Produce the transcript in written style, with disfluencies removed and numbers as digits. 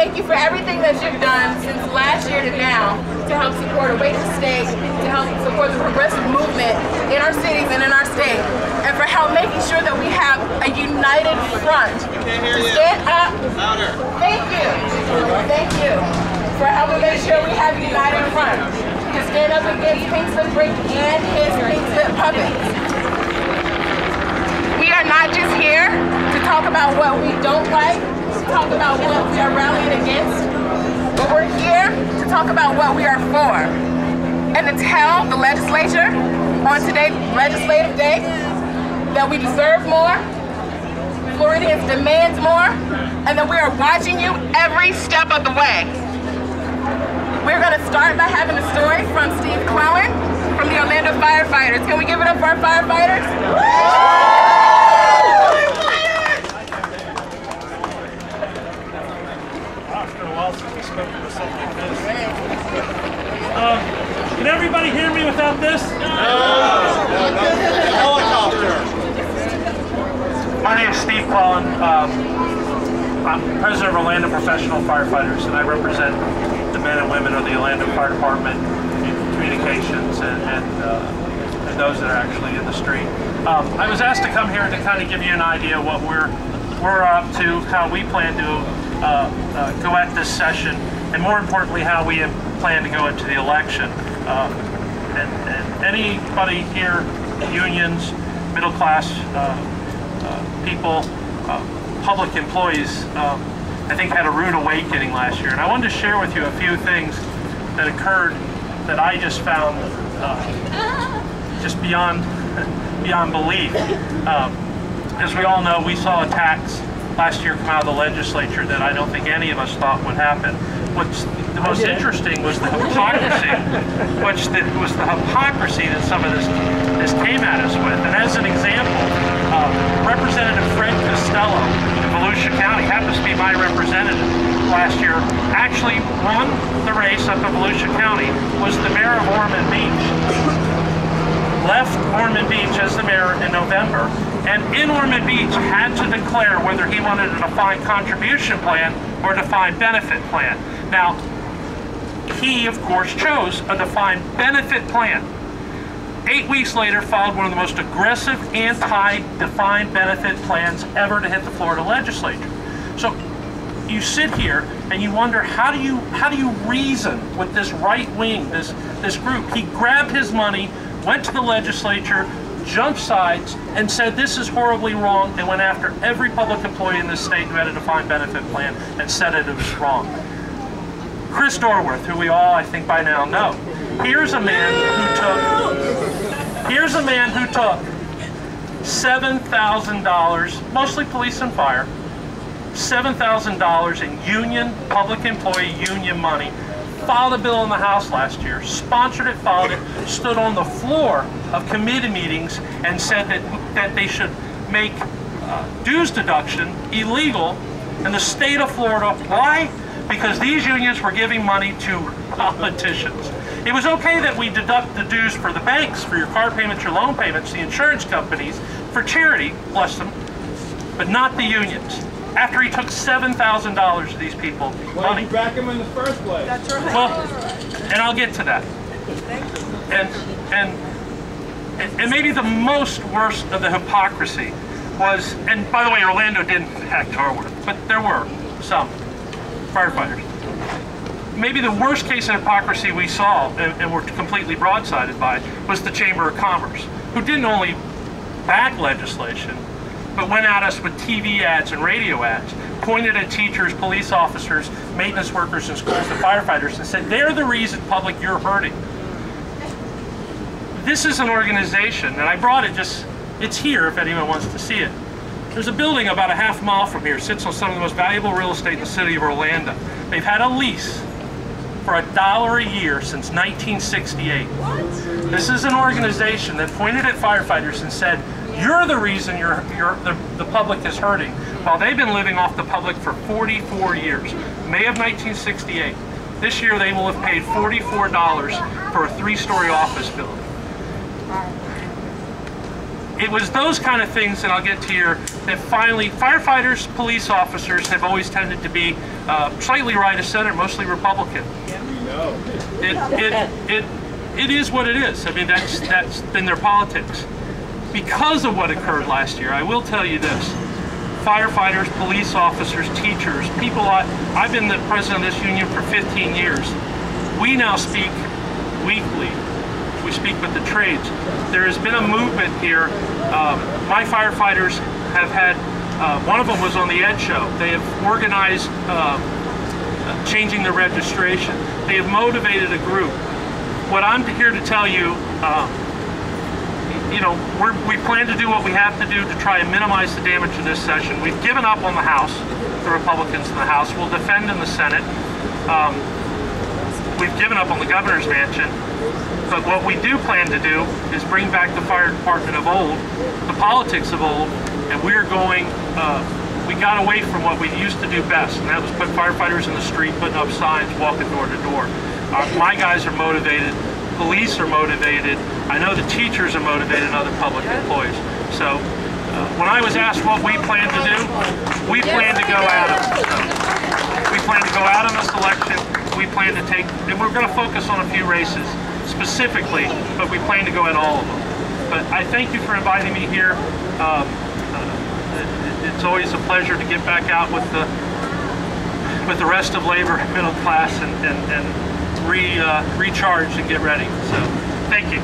thank you for everything that you've done since last year to now to help support Awaken State, to help support the progressive movement in our cities and in our state, and for help making sure that we have a united front to stand up. Thank you. Thank you for helping make sure we have a united front to stand up against Pink Slip Rick and his Pink Slip puppets. We are not just here to talk about what we don't like, to talk about what we are rallying against, but we're here to talk about what we are for, and to tell the legislature on today's legislative day that we deserve more, Floridians demand more, and that we are watching you every step of the way. We're going to start by having a story from Steve Clowen from the Orlando Firefighters. Can we give it up for our firefighters? Can everybody hear me without this? My name is Steve Clowen. I'm president of Orlando Professional Firefighters, and I represent the men and women of the Orlando Fire Department in communications and those that are actually in the street. I was asked to come here to kind of give you an idea of what we're up to, how we plan to go at this session, and more importantly, how we plan to go into the election. And anybody here, unions, middle class people, public employees, I think had a rude awakening last year. And I wanted to share with you a few things that occurred that I just found just beyond belief. As we all know, we saw attacks last year come out of the legislature that I don't think any of us thought would happen. What's the most interesting was the hypocrisy, that some of this came at us with. And as an example, Representative Fred Costello in Volusia County, happens to be my representative last year, actually won the race up in Volusia County, was the mayor of Ormond Beach. Left Ormond Beach as the mayor in November, and in Ormond Beach had to declare whether he wanted a defined contribution plan or a defined benefit plan. Now, he, of course, chose a defined benefit plan. 8 weeks later, filed one of the most aggressive anti-defined benefit plans ever to hit the Florida legislature. So you sit here and you wonder, how do you reason with this right wing, this group? He grabbed his money, went to the legislature, jumped sides, and said this is horribly wrong, and went after every public employee in this state who had a defined benefit plan and said it was wrong. Chris Dorworth, who we all, I think by now know, here's a man who took $7,000, mostly police and fire, $7,000 in union, public employee union money, filed a bill in the House last year, sponsored it, filed it, stood on the floor of committee meetings and said that they should make dues deduction illegal in the state of Florida. Why? Because these unions were giving money to politicians. It was okay that we deduct the dues for the banks, for your car payments, your loan payments, the insurance companies, for charity, bless them, but not the unions. After he took $7,000 of these people money. Why did you back him in the first place? That's right. Well, and I'll get to that. And maybe the most worst of the hypocrisy was, and by the way, Orlando didn't act Dorworth, but there were some firefighters. Maybe the worst case of hypocrisy we saw, and were completely broadsided by, was the Chamber of Commerce, who didn't only back legislation, but went at us with TV ads and radio ads, pointed at teachers, police officers, maintenance workers in schools, the firefighters, and said, they're the reason, public, you're hurting. This is an organization, and I brought it it's here if anyone wants to see it. There's a building about a half mile from here, sits on some of the most valuable real estate in the city of Orlando. They've had a lease for $1 a year since 1968. What? This is an organization that pointed at firefighters and said, you're the reason the public is hurting, while they've been living off the public for 44 years. May of 1968. This year they will have paid $44 for a 3-story office building. it was those kind of things, and I'll get to here, that finally, firefighters, police officers have always tended to be slightly right of center, mostly Republican. It is what it is. I mean, that's been their politics. Because of what occurred last year, I will tell you this. Firefighters, police officers, teachers, people, I've been the president of this union for 15 years. We now speak weekly. We speak with the trades. There has been a movement here. My firefighters have had, one of them was on the Ed Show. They have organized changing the registration. They have motivated a group. What I'm here to tell you, you know, we plan to do what we have to do to try and minimize the damage of this session. We've given up on the House, the Republicans in the House. We'll defend in the Senate. We've given up on the governor's mansion. But what we do plan to do is bring back the fire department of old, the politics of old, and we're going, we got away from what we used to do best, and that was put firefighters in the street, putting up signs, walking door to door. My guys are motivated, police are motivated, I know the teachers are motivated and other public employees. So when I was asked what we plan to do, we plan to go at them. So, we plan to go out on this election, we plan to take, and we're going to focus on a few races specifically, but we plan to go at all of them. But I thank you for inviting me here. It's always a pleasure to get back out with the rest of labor, middle class, and recharge and get ready. So, thank you.